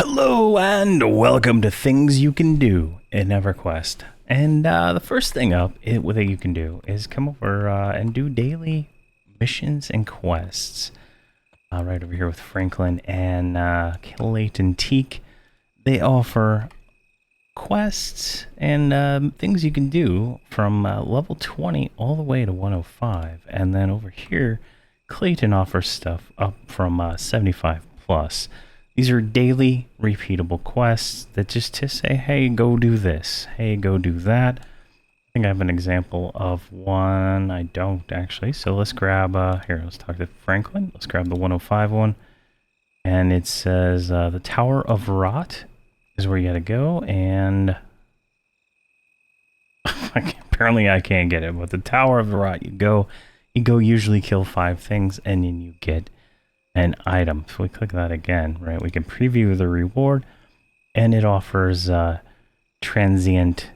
Hello and welcome to Things You Can Do in Everquest. And the first thing up that you can do is come over and do daily missions and quests. Right over here with Franklin and Clayton Teak. They offer quests and things you can do from level 20 all the way to 105. And then over here, Clayton offers stuff up from 75 plus. These are daily repeatable quests that just to say, hey, go do this. Hey, go do that. I think I have an example of one. I don't actually. So let's grab, here, let's talk to Franklin. Let's grab the 105 one. And it says the Tower of Rot is where you gotta go. And apparently I can't get it. But the Tower of Rot, you go usually kill 5 things and then you get an item. So we click that again, right? We can preview the reward, and it offers transient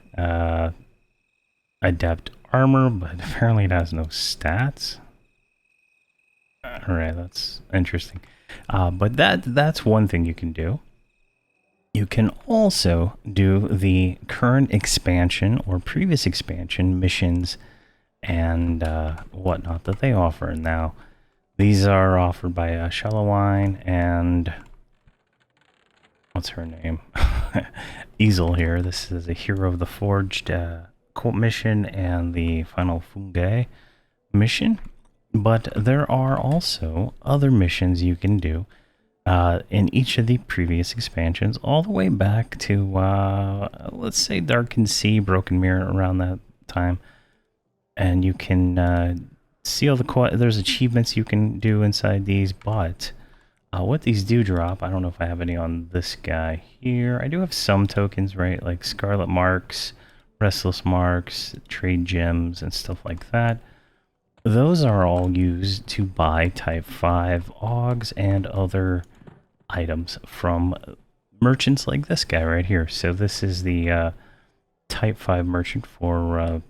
adept armor, but apparently it has no stats. All right, that's interesting. But that's one thing you can do. You can also do the current expansion or previous expansion missions and whatnot that they offer now. These are offered by Shallowine and what's her name? Easel here. This is a Hero of the Forged mission and the Final Fungi mission. But there are also other missions you can do in each of the previous expansions, all the way back to, let's say, Darkened Sea, Broken Mirror around that time. And you can see all there's achievements you can do inside these, but what these do drop, I don't know if I have any on this guy here. I do have some tokens, right? Like Scarlet Marks, Restless Marks, Trade Gems, and stuff like that. Those are all used to buy Type 5 Augs and other items from merchants like this guy right here. So this is the Type 5 merchant for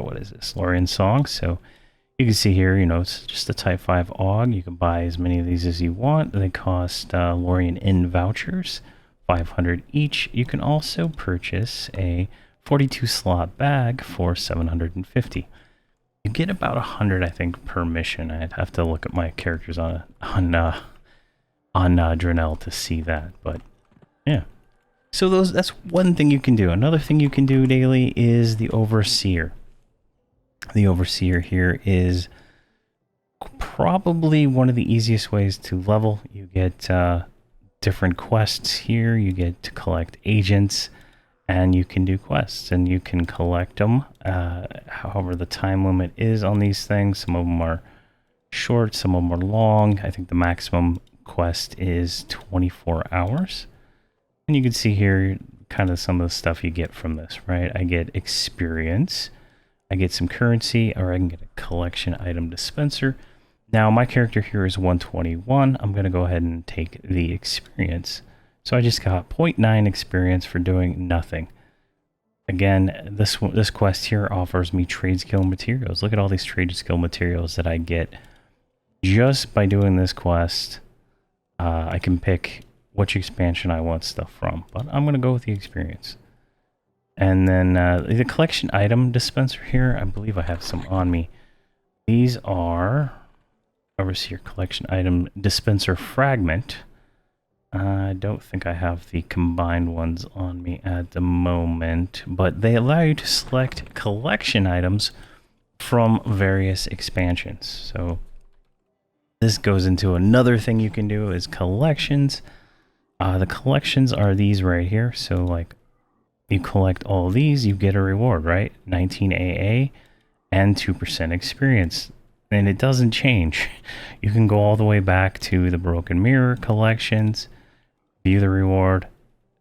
what is this? Lorien Song. So you can see here, you know, it's just a Type 5 AUG. You can buy as many of these as you want. They cost Lorien Inn vouchers, 500 each. You can also purchase a 42 slot bag for 750. You get about 100, I think, per mission. I'd have to look at my characters on Drenell to see that, but yeah. So that's one thing you can do. Another thing you can do daily is the Overseer. The Overseer here is probably one of the easiest ways to level. You get different quests here. You get to collect agents, and you can do quests, and you can collect them. However, the time limit is on these things. Some of them are short, some of them are long. I think the maximum quest is 24 hours. And you can see here kind of some of the stuff you get from this, right? I get experience. I get some currency, or I can get a collection item dispenser. Now, my character here is 121. I'm going to go ahead and take the experience. So I just got 0.9 experience for doing nothing. Again, this quest here offers me trade skill materials. Look at all these trade skill materials that I get just by doing this quest. I can pick which expansion I want stuff from, but I'm going to go with the experience. And then the collection item dispenser here, I believe I have some on me. These are Overseer collection item dispenser fragment. I don't think I have the combined ones on me at the moment, but they allow you to select collection items from various expansions. So this goes into another thing you can do is collections. The collections are these right here. So like you collect all these, you get a reward, right? 19 AA and 2% experience. And it doesn't change. You can go all the way back to the Broken Mirror collections, view the reward,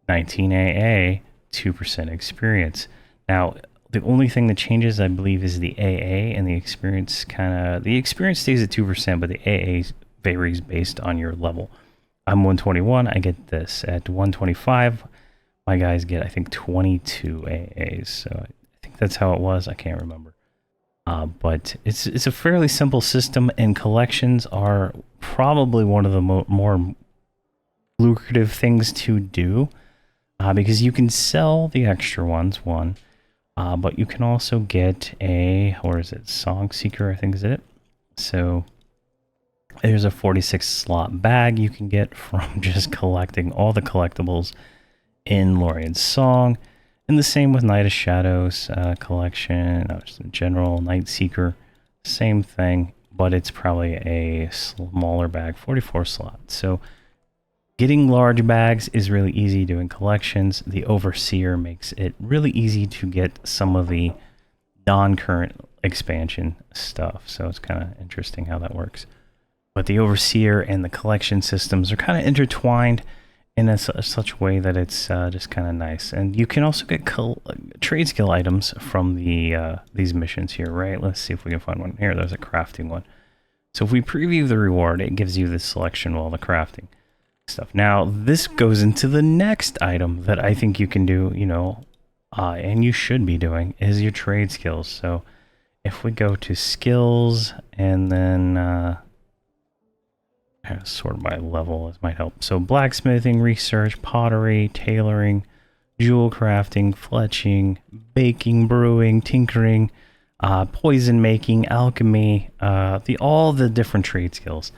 19 AA, 2% experience. Now, the only thing that changes, I believe, is the AA, and the experience the experience stays at 2%, but the AA varies based on your level. I'm 121, I get this. At 125, my guys get, I think, 22 AAs. So I think that's how it was. I can't remember. But it's a fairly simple system, and collections are probably one of the more lucrative things to do because you can sell the extra ones, but you can also get a, or is it Song Seeker, I think is it? So there's a 46 slot bag you can get from just collecting all the collectibles in Lorian's Song. And the same with Night of Shadows collection, just in general, Night Seeker, same thing, but it's probably a smaller bag, 44 slots. So getting large bags is really easy doing collections. The Overseer makes it really easy to get some of the non-current expansion stuff. So it's kind of interesting how that works. But the Overseer and the collection systems are kind of intertwined in such a way that it's just kind of nice. And you can also get trade skill items from these missions here, right? Let's see if we can find one. Here, there's a crafting one. So if we preview the reward, it gives you this selection of all the crafting stuff. Now, this goes into the next item that I think you can do, and you should be doing, is your trade skills. So if we go to skills and then sort by level, this might help. So blacksmithing, research, pottery, tailoring, jewel crafting, fletching, baking, brewing, tinkering, poison making, alchemy, all the different trade skills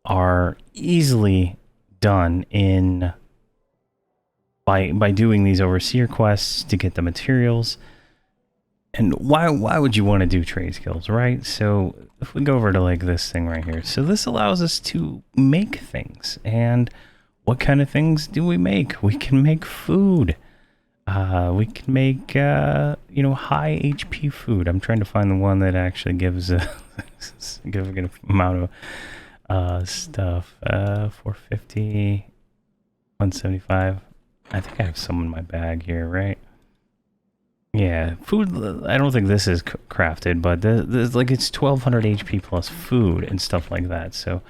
are easily done by doing these Overseer quests to get the materials. And why would you want to do trade skills, right? So if we go over to like this thing right here, so this allows us to make things. And what kind of things do we make? We can make food. We can make high HP food. I'm trying to find the one that actually gives a significant amount of stuff. 450, 175. I think I have some in my bag here, right? Yeah, food. I don't think this is crafted, but there's like it's 1200 HP plus food and stuff like that. So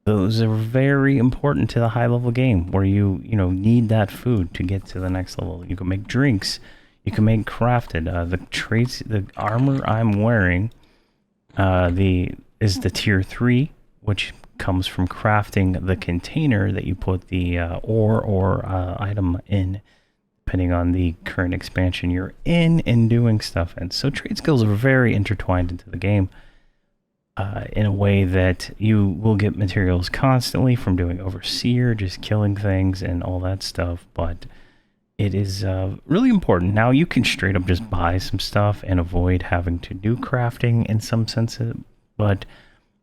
those are very important to the high level game where you need that food to get to the next level. You can make drinks, you can make crafted. The armor I'm wearing, is the tier 3, which comes from crafting the container that you put the ore or item in, depending on the current expansion you're in and doing stuff. And so trade skills are very intertwined into the game in a way that you will get materials constantly from doing Overseer, just killing things and all that stuff. But it is really important. Now you can straight up just buy some stuff and avoid having to do crafting in some sense, but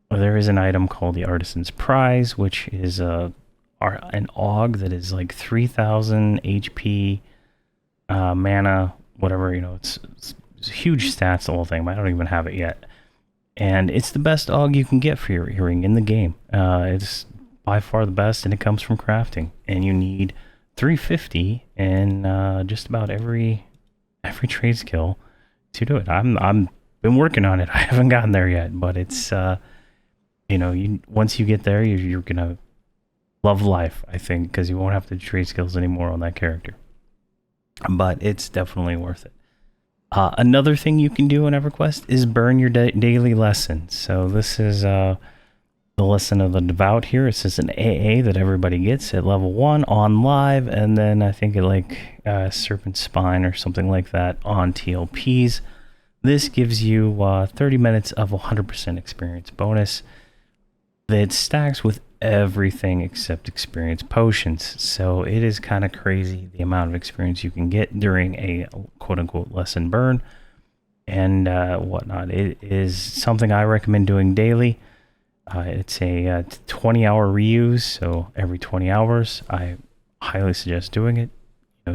there is an item called the Artisan's Prize, which is an AUG that is like 3000 HP, mana, whatever, it's huge stats, the whole thing, but I don't even have it yet. And it's the best AUG you can get for your ring in the game. It's by far the best, and it comes from crafting. And you need 350 in just about every trade skill to do it. I'm been working on it. I haven't gotten there yet, but it's once you get there, you're gonna love life, I think, because you won't have to trade skills anymore on that character. But it's definitely worth it. Another thing you can do in Everquest is burn your daily lesson. So this is the lesson of the devout here. It says an AA that everybody gets at level 1 on live, and then I think it like Serpent Spine or something like that on TLPs. This gives you 30 minutes of 100% experience bonus that stacks with everything except experience potions. So it is kind of crazy the amount of experience you can get during a quote-unquote lesson burn and whatnot. It is something I recommend doing daily. It's a 20-hour reuse, so every 20 hours I highly suggest doing it.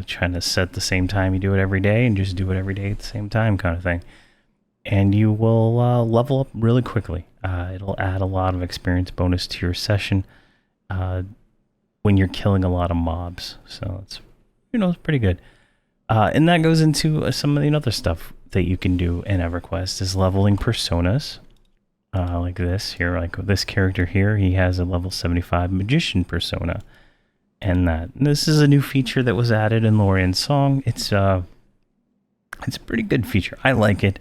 Trying to set the same time you do it every day and just do it every day at the same time kind of thing. And you will level up really quickly. It'll add a lot of experience bonus to your session when you're killing a lot of mobs. So it's it's pretty good. And that goes into some of the other stuff that you can do in Everquest is leveling personas. Like this here, like this character here, he has a level 75 magician persona. And this is a new feature that was added in Lorian's Song. It's a pretty good feature. I like it.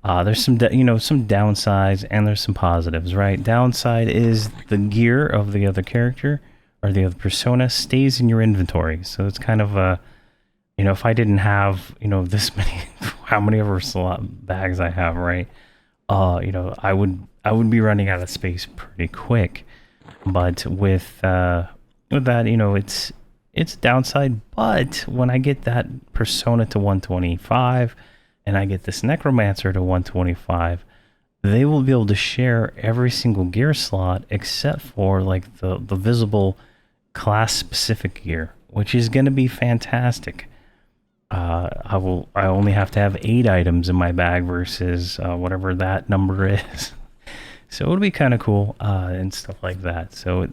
There's some downsides and there's some positives, right? Downside is the gear of the other character or the other persona stays in your inventory. So it's kind of a, if I didn't have, this many, how many ever slot bags I have, right? I would be running out of space pretty quick. But with that, it's downside. But when I get that persona to 125 and I get this necromancer to 125, they will be able to share every single gear slot except for like the visible class specific gear, which is going to be fantastic. I only have to have 8 items in my bag versus whatever that number is. So it would be kind of cool and stuff like that. So,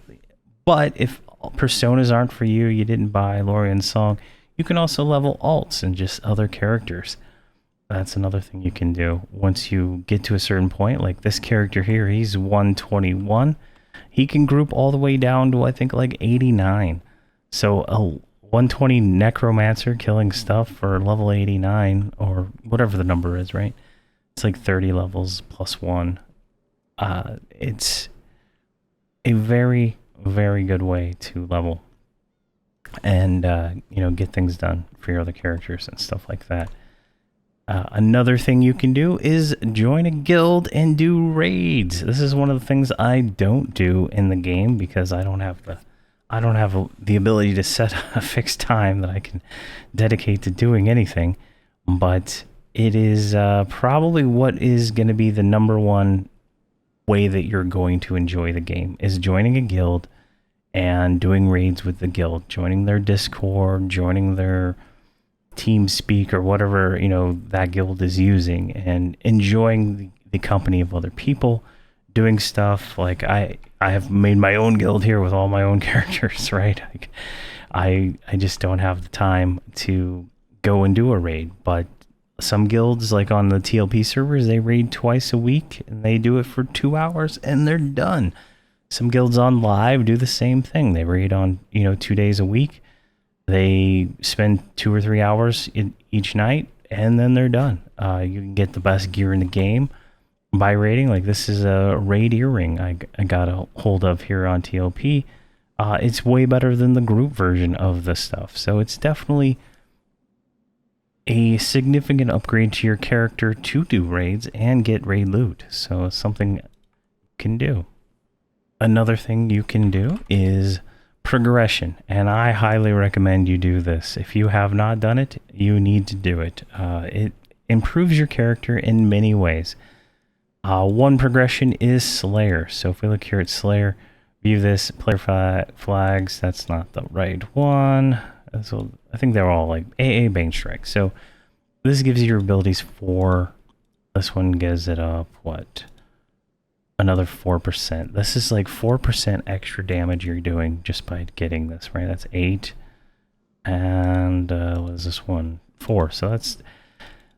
but if personas aren't for you, you didn't buy Lorian's Song, you can also level alts and just other characters. That's another thing you can do. Once you get to a certain point, like this character here, he's 121. He can group all the way down to, I think, like 89. So a 120 necromancer killing stuff for level 89, or whatever the number is, right? It's like 30 levels plus 1. It's a very, very good way to level and, get things done for your other characters and stuff like that. Another thing you can do is join a guild and do raids. This is one of the things I don't do in the game because I don't have the ability to set a fixed time that I can dedicate to doing anything. But it is probably what is going to be the number one way that you're going to enjoy the game, is joining a guild and doing raids with the guild, joining their Discord, joining their TeamSpeak or whatever that guild is using, and enjoying the company of other people, doing stuff. Like I have made my own guild here with all my own characters, right? Like, I just don't have the time to go and do a raid. But some guilds, like on the TLP servers, they raid twice a week and they do it for 2 hours and they're done. Some guilds on live do the same thing. They raid on 2 days a week. They spend 2 or 3 hours each night and then they're done. You can get the best gear in the game by raiding. Like this is a raid earring I got a hold of here on TLP. It's way better than the group version of the stuff. So it's definitely a significant upgrade to your character to do raids and get raid loot. So it's something you can do. Another thing you can do is progression, and I highly recommend you do this. If you have not done it, you need to do it. It improves your character in many ways. One progression is Slayer. So if we look here at Slayer, view this, player flags, that's not the right one. So I think they're all like AA Bane Strike. So this gives you your abilities for, this one gives it up, what? Another 4%. This is like 4% extra damage you're doing just by getting this, right? That's 8. And what is this one? 4. So that's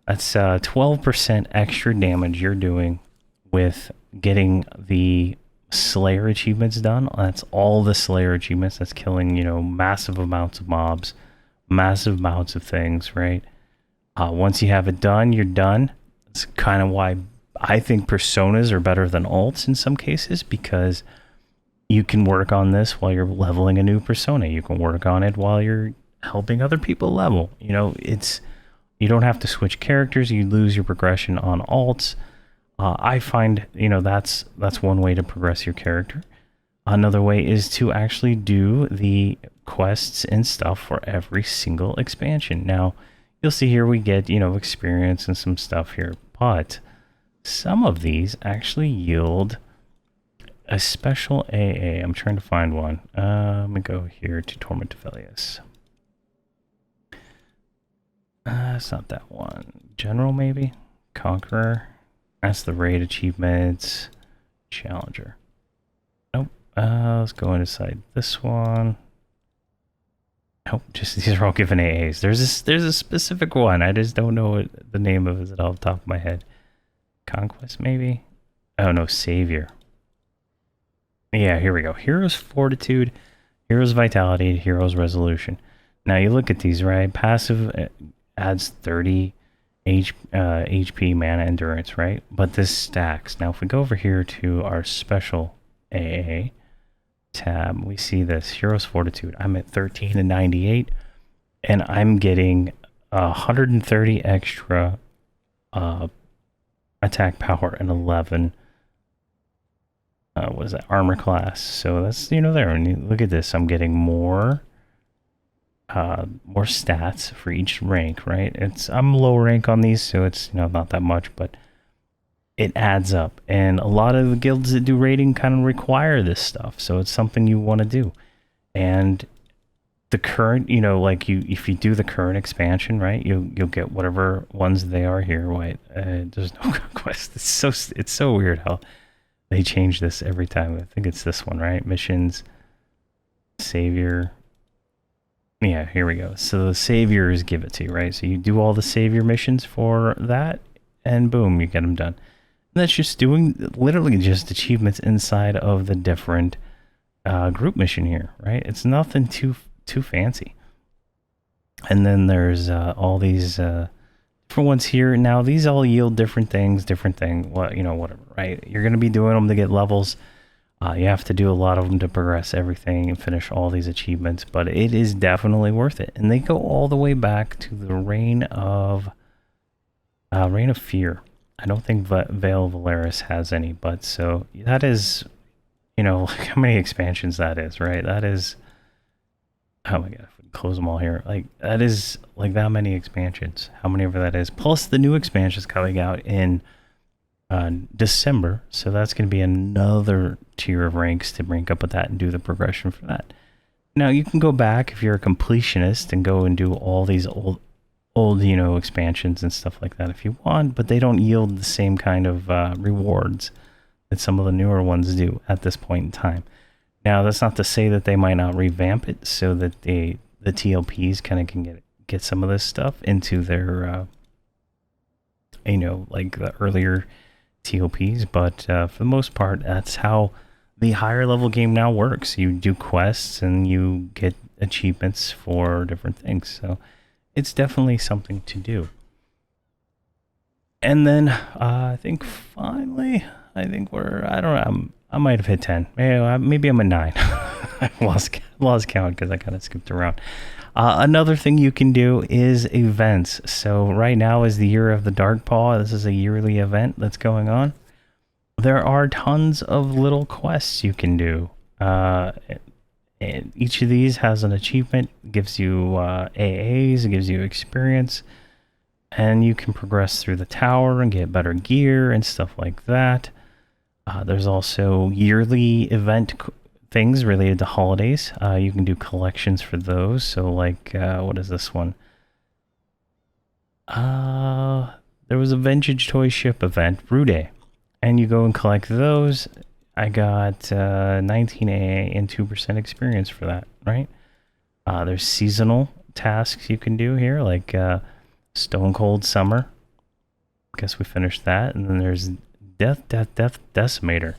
12% extra damage you're doing with getting the Slayer achievements done. That's all the Slayer achievements. That's killing, massive amounts of mobs, massive amounts of things, right? Once you have it done, you're done. It's kind of why I think personas are better than alts in some cases, because you can work on this while you're leveling a new persona. You can work on it while you're helping other people level. You don't have to switch characters. You lose your progression on alts. I find, that's one way to progress your character. Another way is to actually do the quests and stuff for every single expansion. Now, you'll see here we get, experience and some stuff here, but some of these actually yield a special AA. I'm trying to find one. Let me go here to Torment of Elias. It's not that one. General, maybe? Conqueror. That's the raid achievements. Challenger. Nope. Let's go inside this one. Nope. Just these are all given AAs. There's a specific one. I just don't know what the name of it is off the top of my head. Conquest, maybe? Oh, no. Savior. Yeah, here we go. Hero's Fortitude, Hero's Vitality, Hero's Resolution. Now, you look at these, right? Passive adds 30 HP, mana, endurance, right? But this stacks. Now, if we go over here to our special AA, tab, we see this Heroes Fortitude. I'm at 13 and 98, and I'm getting 130 extra attack power and 11 what is that, armor class. So that's, you know, there, and you look at this, I'm getting more stats for each rank, right? I'm low rank on these, so it's, you know, not that much, but it adds up. And a lot of the guilds that do raiding kind of require this stuff, so it's something you want to do. And the current, you know, like if you do the current expansion, right, you'll get whatever ones they are here. Wait, there's no conquest. It's so weird how they change this every time. I think it's this one, right? Missions, Savior. Yeah, here we go. So the Saviors give it to you, right? So you do all the Savior missions for that, and boom, you get them done. And that's just doing literally just achievements inside of the different group mission here, right? It's nothing too fancy. And then there's all these different ones here. Now these all yield different things, what, you know, whatever, right? You're going to be doing them to get levels. You have to do a lot of them to progress everything and finish all these achievements, but it is definitely worth it. And they go all the way back to the Reign of Fear. I don't think Veil of Valeris has any, but so that is, you know, like how many expansions that is, right? That is, oh my god, if we can close them all here, like that is like that many expansions, how many ever that is, plus the new expansions coming out in December, so that's going to be another tier of ranks to rank up with that and do the progression for that. Now you can go back if you're a completionist and go and do all these old you know, expansions and stuff like that if you want, but they don't yield the same kind of rewards that some of the newer ones do at this point in time. Now that's not to say that they might not revamp it so that the TLPs kind of can get some of this stuff into their you know, like the earlier TLPs, but for the most part, that's how the higher level game now works. You do quests and you get achievements for different things, so it's definitely something to do. And then I think finally, I think I don't know, I might have hit 10. Maybe I'm a 9. I lost count because I kind of skipped around. Another thing you can do is events. So right now is the Year of the Dark Paw. This is a yearly event that's going on. There are tons of little quests you can do. And each of these has an achievement, gives you AAs, it gives you experience, and you can progress through the tower and get better gear and stuff like that. There's also yearly event things related to holidays. You can do collections for those. So like, what is this one? There was a Vintage Toy Ship event, Brew Day, and you go and collect those. I got 19 AA and 2% experience for that, right? There's seasonal tasks you can do here, like Stone Cold Summer. Guess we finished that. And then there's Death Decimator.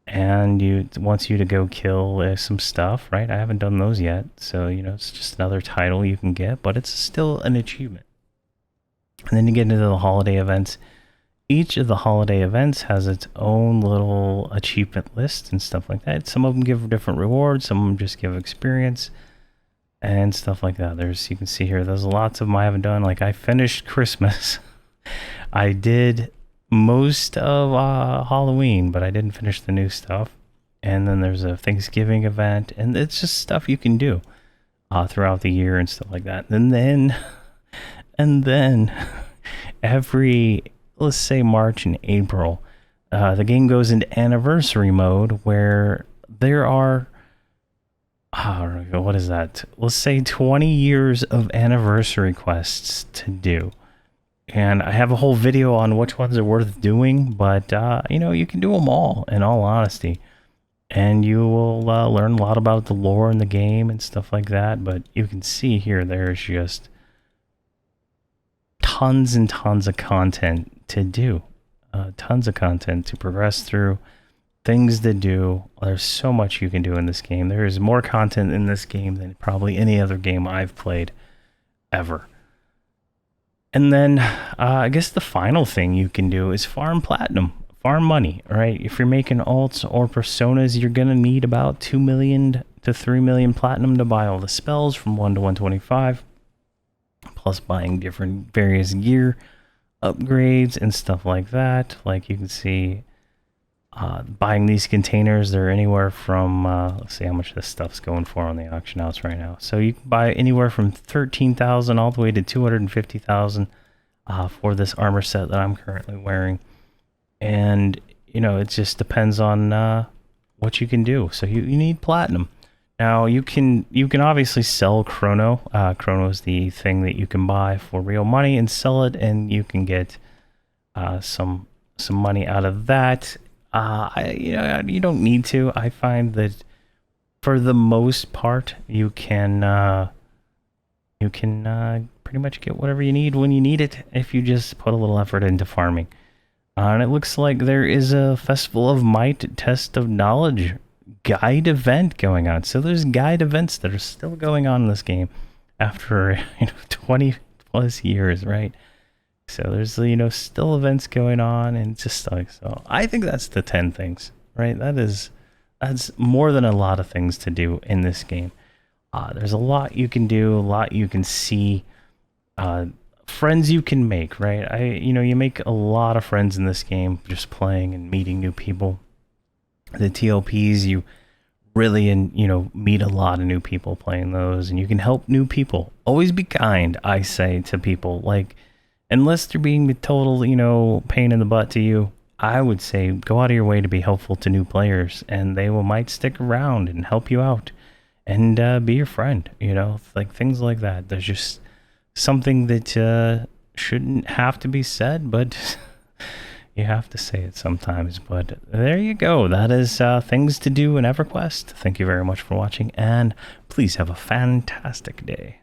And it wants you to go kill some stuff, right? I haven't done those yet. So, you know, it's just another title you can get, but it's still an achievement. And then you get into the holiday events. Each of the holiday events has its own little achievement list and stuff like that. Some of them give different rewards, some of them just give experience and stuff like that. You can see here, there's lots of them I haven't done. Like I finished Christmas. I did most of Halloween, but I didn't finish the new stuff. And then there's a Thanksgiving event, and it's just stuff you can do throughout the year and stuff like that. And then every, let's say March and April, the game goes into anniversary mode where there are, what is that? Let's say 20 years of anniversary quests to do. And I have a whole video on which ones are worth doing, but, you know, you can do them all, in all honesty. And you will learn a lot about the lore in the game and stuff like that. But you can see here, there's just tons and tons of content to do. Tons of content to progress through. Things to do. There's so much you can do in this game. There is more content in this game than probably any other game I've played ever. And then I guess the final thing you can do is farm platinum. farm money, right? If you're making alts or personas, you're gonna need about 2 million to 3 million platinum to buy all the spells from 1 to 125, plus buying different various gear upgrades and stuff like that. Like you can see, buying these containers, they're anywhere from let's see how much this stuff's going for on the auction house right now. So you can buy anywhere from 13,000 all the way to 250,000 for this armor set that I'm currently wearing. And you know, it just depends on what you can do. So you need platinum. Now you can obviously sell chrono. Chrono is the thing that you can buy for real money and sell it, and you can get some money out of that. You don't need to. I find that for the most part, you can pretty much get whatever you need when you need it if you just put a little effort into farming. And it looks like there is a Festival of Might Test of Knowledge guide event going on. So there's guide events that are still going on in this game after 20 plus years, right? So there's still events going on, and just like, so I think that's the 10 things, right? That's more than a lot of things to do in this game. There's a lot you can do, a lot you can see, friends you can make, right? You make a lot of friends in this game just playing and meeting new people. The TLPs, you really meet a lot of new people playing those, and you can help new people. Always be kind, I say to people. Like, unless they're being a total pain in the butt to you, I would say go out of your way to be helpful to new players, and they might stick around and help you out and be your friend. Like things like that. There's just something that shouldn't have to be said, but you have to say it sometimes. But there you go. That is things to do in Everquest. Thank you very much for watching, and please have a fantastic day.